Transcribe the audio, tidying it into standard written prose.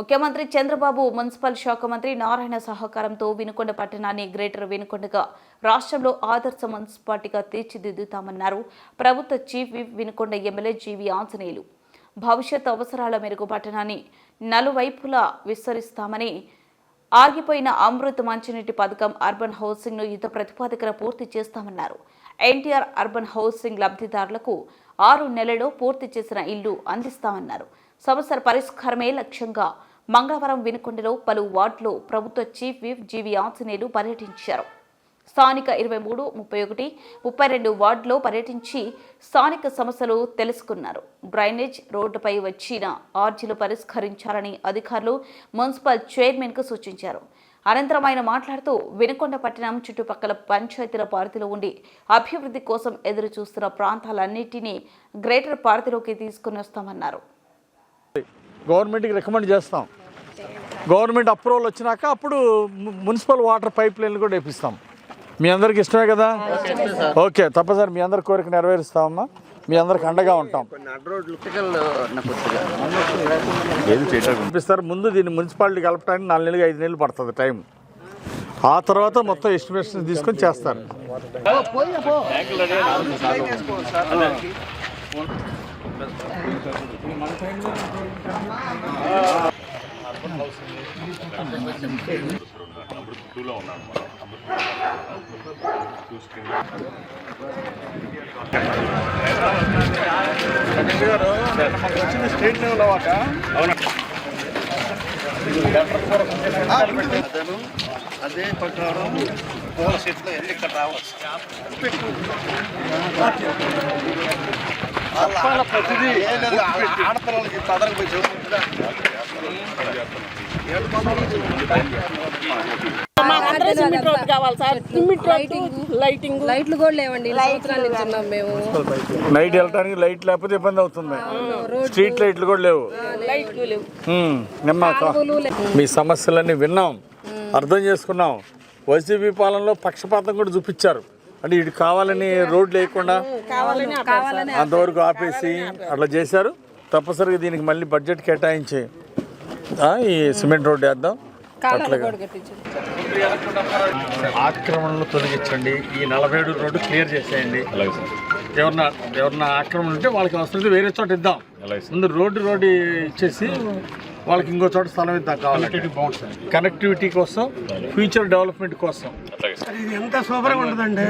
ముఖ్యమంత్రి చంద్రబాబు, మున్సిపల్ శాఖ మంత్రి నారాయణ సహకారంతో వినుకొండ పట్టణాన్ని గ్రేటర్ వినుకొండగా రాష్ట్రంలో ఆదర్శ మున్సిపాలిటీగా తీర్చిదిద్దుతామన్నారు ప్రభుత్వ చీఫ్ విప్ వినుకొండ ఎమ్మెల్యే జీవి ఆంజనేయులు. భవిష్యత్ అవసరాల మేరకు పట్టణాన్ని నలువైపులా విస్తరిస్తామని, ఆగిపోయిన అమృత్ మంచినీటి పథకం, అర్బన్ హౌసింగ్ను యుద్ధ ప్రతిపాదికన పూర్తి చేస్తామన్నారు. ఎన్టీఆర్ అర్బన్ హౌసింగ్ లబ్ధిదారులకు 6 నెలల్లో పూర్తి చేసిన ఇల్లు అందిస్తామన్నారు. సమస్యల పరిష్కారమే లక్ష్యంగా మంగళవారం వినుకొండలో పలు వార్డులో ప్రభుత్వ చీఫ్ విప్ జీవి ఆంజనేయులు పర్యటించారు. స్థానిక 23, 31, 32 వార్డులో పర్యటించి స్థానిక సమస్యలు తెలుసుకున్నారు. డ్రైనేజ్, రోడ్డుపై వచ్చిన ఆర్జీలు పరిష్కరించాలని అధికారులు మున్సిపల్ చైర్మన్కు సూచించారు. అనంతరం ఆయన మాట్లాడుతూ వినుకొండ పట్టణం చుట్టుపక్కల పంచాయతీల పరిధిలో ఉండి అభివృద్ధి కోసం ఎదురు చూస్తున్న ప్రాంతాలన్నింటినీ గ్రేటర్ పరిధిలోకి తీసుకుని వస్తామన్నారు. గవర్నమెంట్కి రికమెండ్ చేస్తాం. గవర్నమెంట్ అప్రూవల్ వచ్చినాక అప్పుడు మున్సిపల్ వాటర్ పైప్ లైన్లు కూడా వేపిస్తాం. మీ అందరికి ఇష్టమే కదా? ఓకే, తప్పనిసరి మీ అందరి కోరిక నెరవేరుస్తామమ్మా. మీ అందరికి అండగా ఉంటాం. పంపిస్తారు. ముందు దీన్ని మున్సిపాలిటీ కలపడానికి 4 నెలలు 5 నెలలు పడుతుంది టైం. ఆ తర్వాత మొత్తం ఎస్టిమేషన్ తీసుకొని చేస్తారు. స్టేట్ లెవెల్ అవాక అదే ప్రకారం పూల చెట్లు ఎన్ని ఇక్కడ రావచ్చు. ఆడపిల్లలకి పదరకు పోయి లైట్లు కూడా లేవండి. మేము నైట్ వెళ్ళటానికి లైట్ లేకపోతే ఇబ్బంది అవుతుంది. స్ట్రీట్ లైట్లు కూడా లేవు. మీ సమస్యలన్నీ విన్నాం, అర్థం చేసుకున్నాం. వైసీపీ పాలనలో పక్షపాతం కూడా చూపించారు. అంటే ఇటు కావాలని రోడ్లు వేయకుండా అంతవరకు ఆపేసి అట్లా చేశారు. తప్పనిసరిగా దీనికి మళ్ళీ బడ్జెట్ కేటాయించి ఈ సిమెంట్ రోడ్డు వేద్దాం. ఆక్రమణలు తొలగించండి. ఈ 47 రోడ్డు క్లియర్ చేసేయండి. ఎవరన్నా ఆక్రమణ ఉంటే వాళ్ళకి అవసరం వేరే చోట ఇద్దాం. ముందు రోడ్డు ఇచ్చేసి వాళ్ళకి ఇంకో చోట స్థలం ఇద్దాం. కావాలి కనెక్టివిటీ కోసం, ఫ్యూచర్ డెవలప్మెంట్ కోసం. ఇది ఎంత సూపర్గా ఉంటుందండి.